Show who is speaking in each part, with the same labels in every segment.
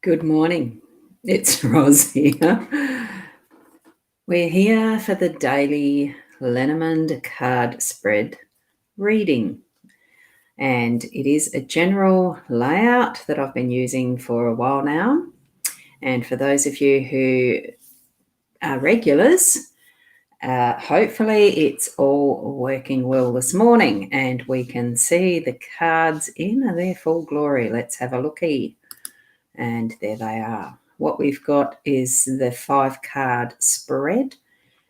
Speaker 1: Good morning. It's Roz here. We're here for the Daily LENORMAND card spread reading. And it is a general layout that I've been using for a while now. And for those of you who are regulars, hopefully it's all working well this morning and we can see the cards in their full glory. Let's have a looky. And there they are. What we've got is the 5-card spread,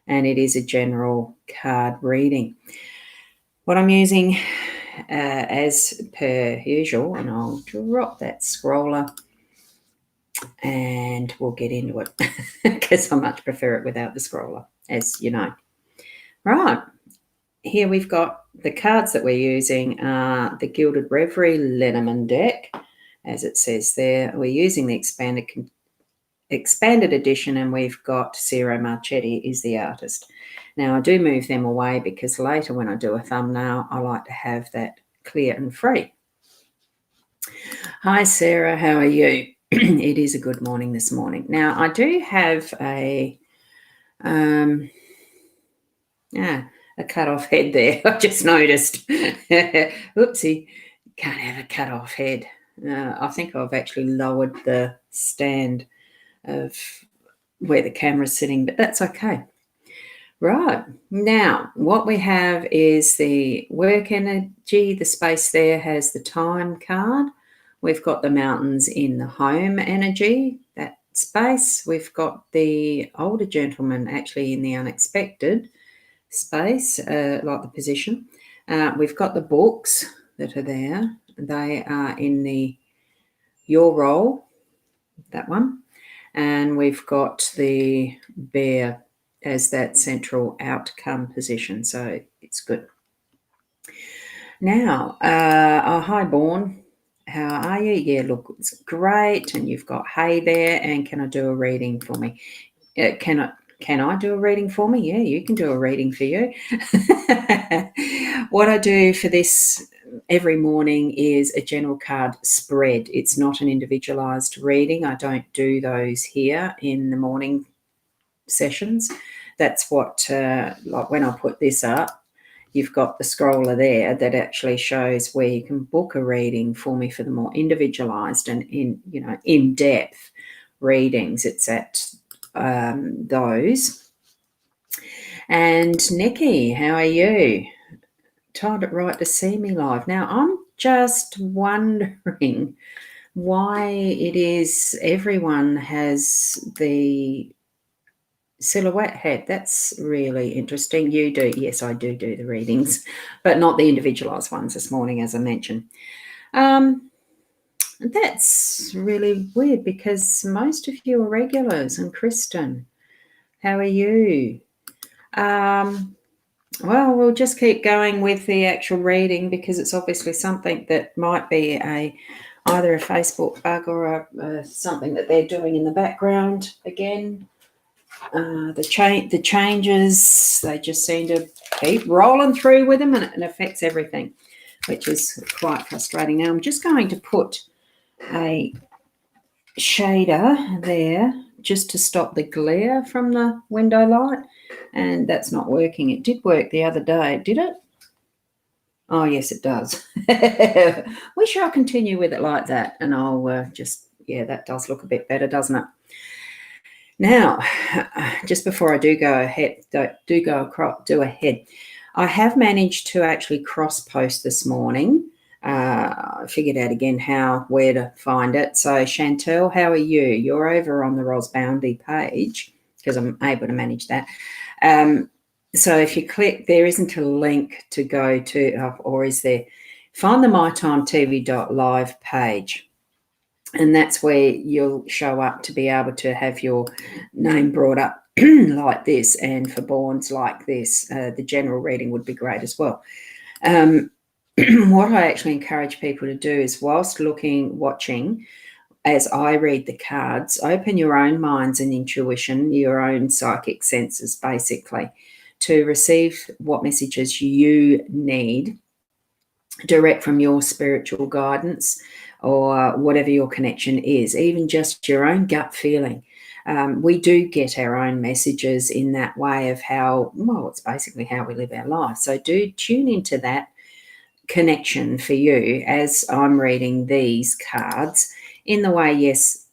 Speaker 1: and it is a general card reading. What I'm using, as per usual, and I'll drop that scroller and we'll get into it because I much prefer it without the scroller, as you know. Right, here we've got the cards that we're using are the Gilded Reverie Lenormand deck. As it says there, we're using the expanded edition, and we've got Ciro Marchetti is the artist. Now, I do move them away because later when I do a thumbnail, I like to have that clear and free. Hi, Sarah. How are you? It is a good morning this morning. Now, I do have a cut-off head there. I just noticed. Oopsie. Can't have a cut-off head. I think I've actually lowered the stand of where the camera's sitting, but that's okay. Right, now what we have is the work energy. The space there has the time card. We've got the mountains in the home energy, that space. We've got the older gentleman actually in the unexpected space, like the position. We've got the books that are there. They are in the your role, that one. And we've got the bear as that central outcome position. So it's good. Now, hi, Born. How are you? Yeah, look, it's great. And you've got hay there. And can I do a reading for me? Can I do a reading for me? Yeah, you can do a reading for you. What I do for this every morning is a general card spread. It's not an individualized reading. I don't do those here in the morning sessions. That's what, like when I put this up, you've got the scroller there that actually shows where you can book a reading for me for the more individualized and in-depth readings. It's at those. And Nikki, how are you? Timed it right to see me live. Now, I'm just wondering why it is everyone has the silhouette head. That's really interesting. You do. Yes, I do the readings, but not the individualized ones this morning, as I mentioned. That's really weird because most of you are regulars. And Kristen, how are you? Well, we'll just keep going with the actual reading because it's obviously something that might be either a Facebook bug or something that they're doing in the background. Again, the changes, they just seem to keep rolling through with them, and it affects everything, which is quite frustrating. Now, I'm just going to put a shader there just to stop the glare from the window light, and that's not working. It did work the other day, did it? Oh, yes, it does. We shall continue with it like that, and I'll that does look a bit better, doesn't it? Now, just before I do ahead, I have managed to actually cross-post this morning. I figured out again where to find it. So Chantel, how are you? You're over on the Boundy page because I'm able to manage that. So if you click, there isn't a link to go to, or is there? Find the mytimetv.live page. And that's where you'll show up to be able to have your name brought up like this. And for Borns like this, the general reading would be great as well. What I actually encourage people to do is whilst watching, as I read the cards, open your own minds and intuition, your own psychic senses, basically, to receive what messages you need direct from your spiritual guidance or whatever your connection is, even just your own gut feeling. We do get our own messages in that way of how, well, it's basically how we live our life. So do tune into that connection for you as I'm reading these cards in the way, yes,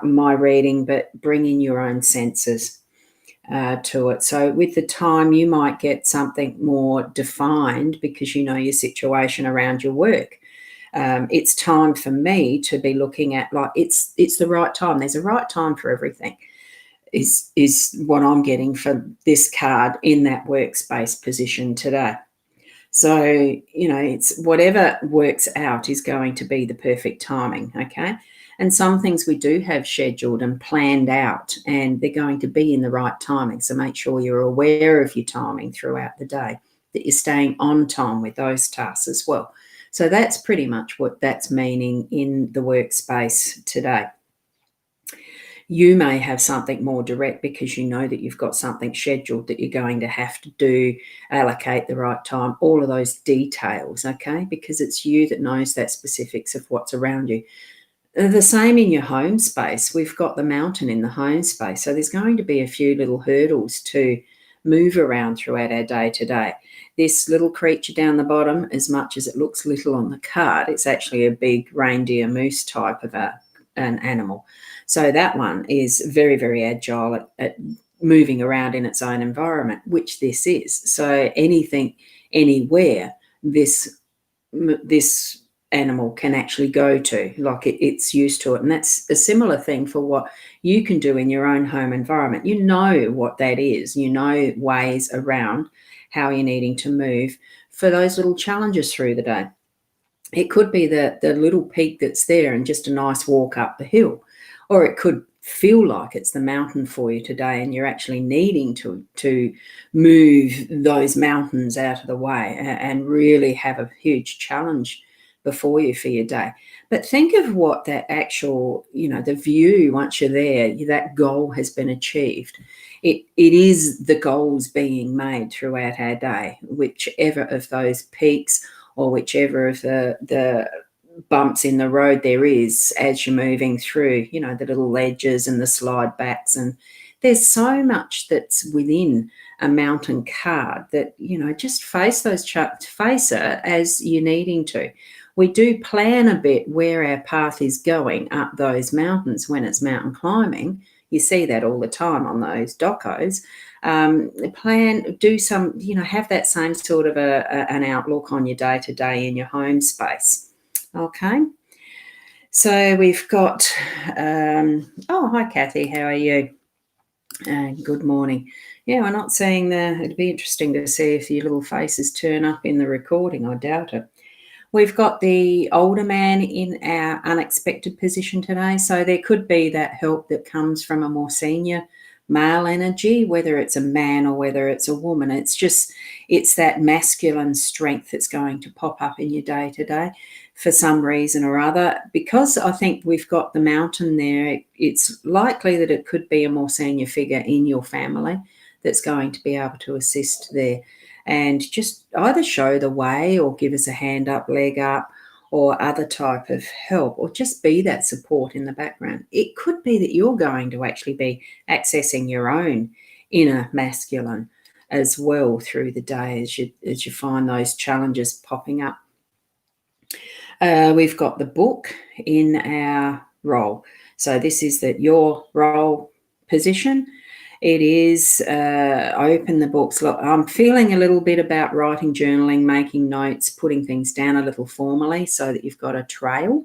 Speaker 1: my reading, but bring in your own senses to it. So with the time, you might get something more defined because you know your situation around your work. It's time for me to be looking at, like, it's the right time. There's a right time for everything, is what I'm getting for this card in that workspace position today. So, it's whatever works out is going to be the perfect timing, okay? And some things we do have scheduled and planned out, and they're going to be in the right timing. So make sure you're aware of your timing throughout the day, that you're staying on time with those tasks as well. So that's pretty much what that's meaning in the workspace today. You may have something more direct because you know that you've got something scheduled that you're going to have to do, allocate the right time, all of those details, okay? Because it's you that knows that specifics of what's around you. The same in your home space. We've got the mountain in the home space. So there's going to be a few little hurdles to move around throughout our day to day. This little creature down the bottom, as much as it looks little on the card, it's actually a big reindeer moose type of an animal. So that one is very, very agile at moving around in its own environment, which this is. So anything, anywhere, this animal can actually go to, like it's used to it. And that's a similar thing for what you can do in your own home environment. You know what that is. You know ways around how you're needing to move for those little challenges through the day. It could be the little peak that's there and just a nice walk up the hill, or it could feel like it's the mountain for you today and you're actually needing to move those mountains out of the way and really have a huge challenge before you for your day. But think of what that actual, the view, once you're there, that goal has been achieved. It is the goals being made throughout our day, whichever of those peaks or whichever of the bumps in the road there is as you're moving through, the little ledges and the slide backs. And there's so much that's within a mountain card that, just face it as you're needing to. We do plan a bit where our path is going up those mountains when it's mountain climbing. You see that all the time on those docos. Do some, have that same sort of an outlook on your day-to-day in your home space. Okay. So we've got, hi, Kathy. How are you? Good morning. Yeah, we're not seeing it'd be interesting to see if your little faces turn up in the recording. I doubt it. We've got the older man in our unexpected position today. So there could be that help that comes from a more senior male energy, whether it's a man or whether it's a woman. It's that masculine strength that's going to pop up in your day to day for some reason or other. Because I think we've got the mountain there, it's likely that it could be a more senior figure in your family that's going to be able to assist there and just either show the way or give us a hand up, leg up, or other type of help, or just be that support in the background. It could be that you're going to actually be accessing your own inner masculine as well through the day as you find those challenges popping up. We've got the book in our role. So this is your role position. It is open the books. Look, I'm feeling a little bit about writing, journaling, making notes, putting things down a little formally so that you've got a trail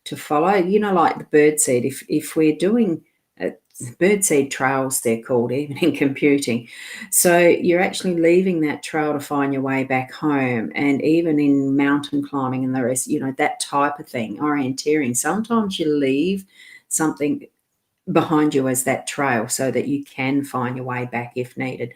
Speaker 1: to follow. Like the birdseed. If we're doing birdseed trails, they're called, even in computing. So you're actually leaving that trail to find your way back home. And even in mountain climbing and the rest, that type of thing, orienteering. Sometimes you leave something behind you as that trail so that you can find your way back if needed.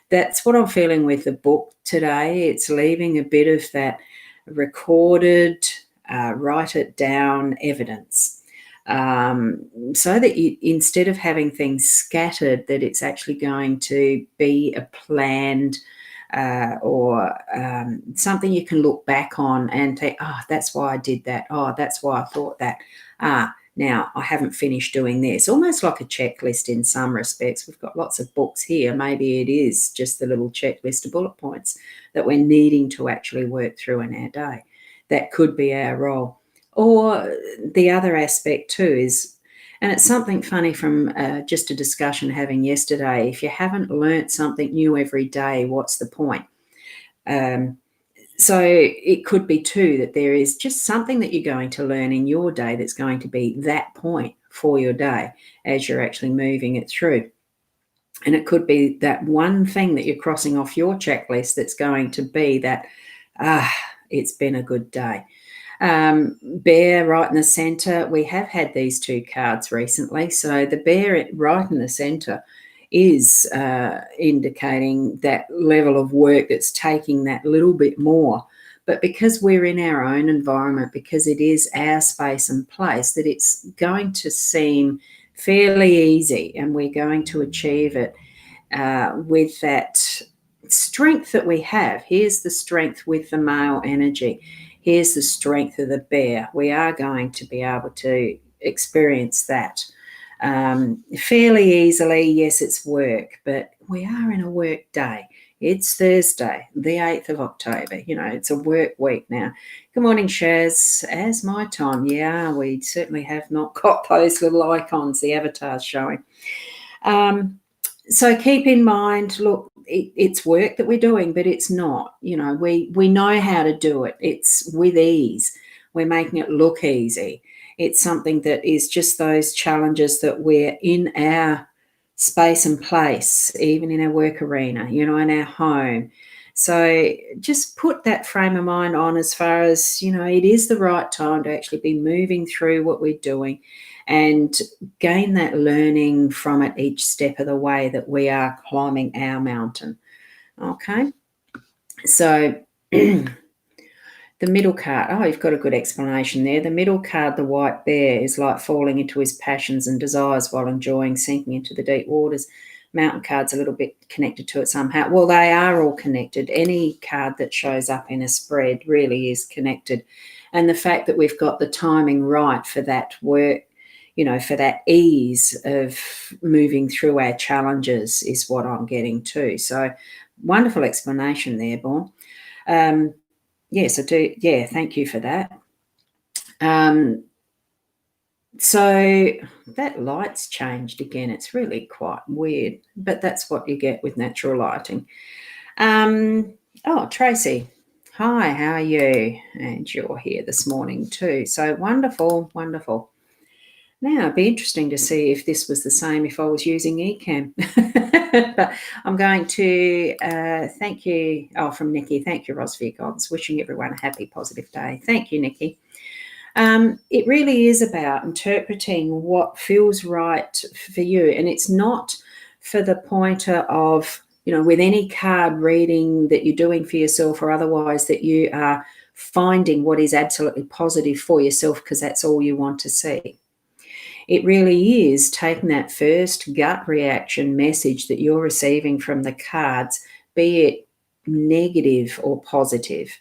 Speaker 1: That's what I'm feeling with the book today. It's leaving a bit of that recorded, write it down evidence, so that you, instead of having things scattered, that it's actually going to be a planned or something you can look back on and think, oh, that's why I did that. Oh, that's why I thought that. Now I haven't finished doing this. Almost like a checklist in some respects. We've got lots of books here. Maybe it is just the little checklist of bullet points that we're needing to actually work through in our day. That could be our role. Or the other aspect too is, and it's something funny from just a discussion having yesterday, if you haven't learnt something new every day, what's the point? So it could be too that there is just something that you're going to learn in your day that's going to be that point for your day as you're actually moving it through. And it could be that one thing that you're crossing off your checklist that's going to be that, it's been a good day. Bear right in the center. We have had these two cards recently. So the bear right in the center is indicating that level of work that's taking that little bit more. But because we're in our own environment, because it is our space and place, that it's going to seem fairly easy and we're going to achieve it with that strength that we have. Here's the strength with the male energy. Here's the strength of the bear. We are going to be able to experience that fairly easily. Yes, it's work, but we are in a work day. It's Thursday, the 8th of October. It's a work week now. Good morning, Shaz. As my time. Yeah, we certainly have not got those little icons, the avatars showing. So keep in mind, look, it's work that we're doing, but it's not. We know how to do it. It's with ease. We're making it look easy. It's something that is just those challenges that we're in our space and place, even in our work arena, in our home. So just put that frame of mind on as far as, it is the right time to actually be moving through what we're doing and gain that learning from it each step of the way that we are climbing our mountain. Okay. So the middle card, you've got a good explanation there. The middle card, the white bear, is like falling into his passions and desires while enjoying sinking into the deep waters. Mountain card's a little bit connected to it somehow. Well, they are all connected. Any card that shows up in a spread really is connected. And the fact that we've got the timing right for that work, for that ease of moving through our challenges is what I'm getting to. So wonderful explanation there, Born. Yes, I do. Yeah, thank you for that. So that light's changed again. It's really quite weird, but that's what you get with natural lighting. Tracy. Hi, how are you? And you're here this morning too. So wonderful, wonderful. Now, it'd be interesting to see if this was the same if I was using Ecamm. But I'm going to thank you. From Nikki. Thank you, Ros, for your guidance. Wishing everyone a happy, positive day. Thank you, Nikki. It really is about interpreting what feels right for you. And it's not for the pointer of, with any card reading that you're doing for yourself or otherwise, that you are finding what is absolutely positive for yourself because that's all you want to see. It really is taking that first gut reaction message that you're receiving from the cards, be it negative or positive.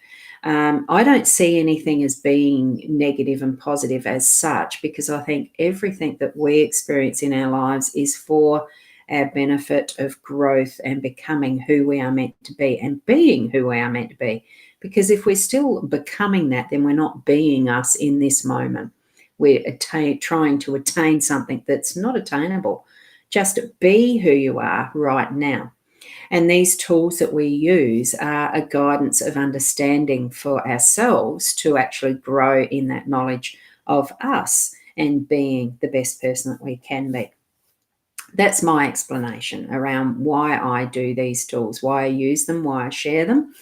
Speaker 1: I don't see anything as being negative and positive as such, because I think everything that we experience in our lives is for our benefit of growth and becoming who we are meant to be and being who we are meant to be. Because if we're still becoming that, then we're not being us in this moment. We're trying to attain something that's not attainable. Just be who you are right now. And these tools that we use are a guidance of understanding for ourselves to actually grow in that knowledge of us and being the best person that we can be. That's my explanation around why I do these tools, why I use them, why I share them,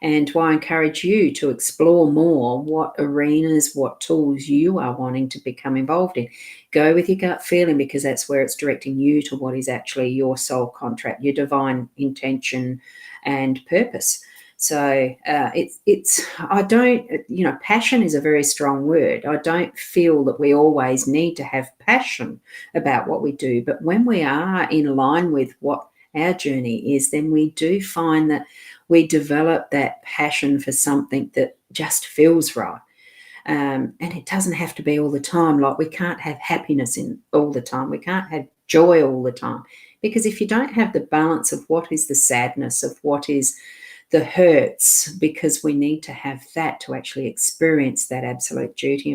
Speaker 1: and why I encourage you to explore more what arenas, what tools you are wanting to become involved in. Go with your gut feeling, because that's where it's directing you to what is actually your soul contract, your divine intention and purpose. So passion is a very strong word. I don't feel that we always need to have passion about what we do, but when we are in line with what our journey is, then we do find that We develop that passion for something that just feels right. And it doesn't have to be all the time. Like, we can't have happiness in all the time. We can't have joy all the time. Because if you don't have the balance of what is the sadness, of what is the hurts, because we need to have that to actually experience that absolute beauty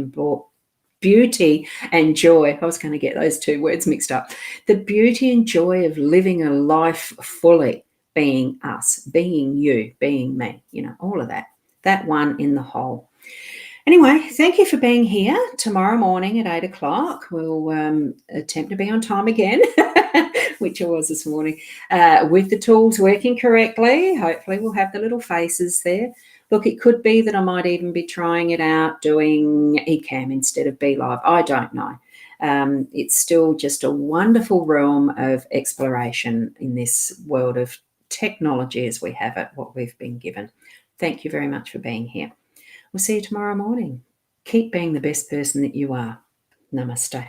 Speaker 1: and joy. I was going to get those two words mixed up. The beauty and joy of living a life fully, being us, being you, being me, all of that. That one in the whole. Anyway, thank you for being here. Tomorrow morning at 8 o'clock, we'll attempt to be on time again, which I was this morning, with the tools working correctly. Hopefully we'll have the little faces there. Look, it could be that I might even be trying it out doing eCam instead of BeLive. I don't know. It's still just a wonderful realm of exploration in this world of technology as we have it, what we've been given. Thank you very much for being here. We'll see you tomorrow morning. Keep being the best person that you are. Namaste.